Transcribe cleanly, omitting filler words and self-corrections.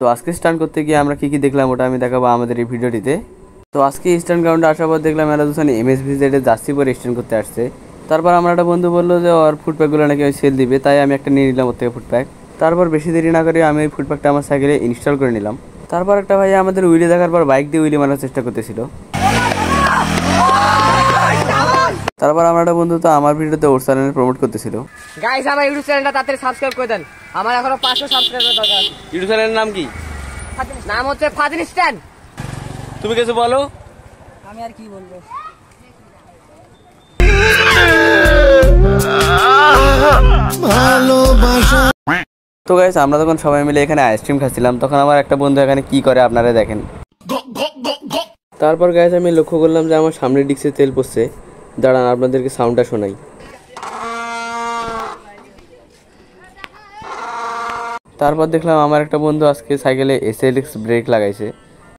তো আজকে স্টান্ট করতে গিয়ে আমরা কি দেখলাম ওটা আমি দেখাবো আমাদের এই ভিডিওটিতে। তো আজকে স্টান্ট গ্রাউন্ডে আসার পর দেখলাম এরা দুজন MSVZ-এর জার্সি পরে স্টান্ট করতে আসছে। তারপর আমার একটা বন্ধু বললো যে ওর ফুটপ্যাকগুলো নাকি আমি সেল দিবে, তাই আমি একটা নিয়ে নিলাম ওর থেকে ফুটপ্যাক। তারপর বেশি দেরি না করে আমি ওই ফুটপ্যাকটা আমার সাইকেলে ইনস্টল করে নিলাম। তারপর একটা ভাই আমাদের উইলি দেখার পর বাইক দিয়ে উইলি মারার চেষ্টা করতেছিল। তারপর আমার একটা বন্ধু তো আমার ভিডিওতে ওর চ্যানেল প্রমোট করতেছিল। গাইস আমার ইউটিউব চ্যানেলটা তাড়াতাড়ি সাবস্ক্রাইব করে দেন, আমার এখনো 500 সাবস্ক্রাইবার দরকার। ইউটিউব চ্যানেলের নাম কি? নাম হচ্ছে ফাজিল স্ট্যান্ড। তুমি কিছু বলো। আমি আর কি বলবো। তো গাইস আমরা তখন সবাই মিলে এখানে আইসক্রিম খাচ্ছিলাম, তখন আমার একটা বন্ধু এখানে কি করে আপনারা দেখেন। তারপর গাইস আমি লক্ষ্য করলাম যে আমার সামনের ডিক্সে তেল পড়ছে। দাঁড়ান আপনাদেরকে সাউন্ডটা শোনাই। তারপর দেখলাম আমার একটা বন্ধু আজকে সাইকেলে SLX ব্রেক লাগাইছে।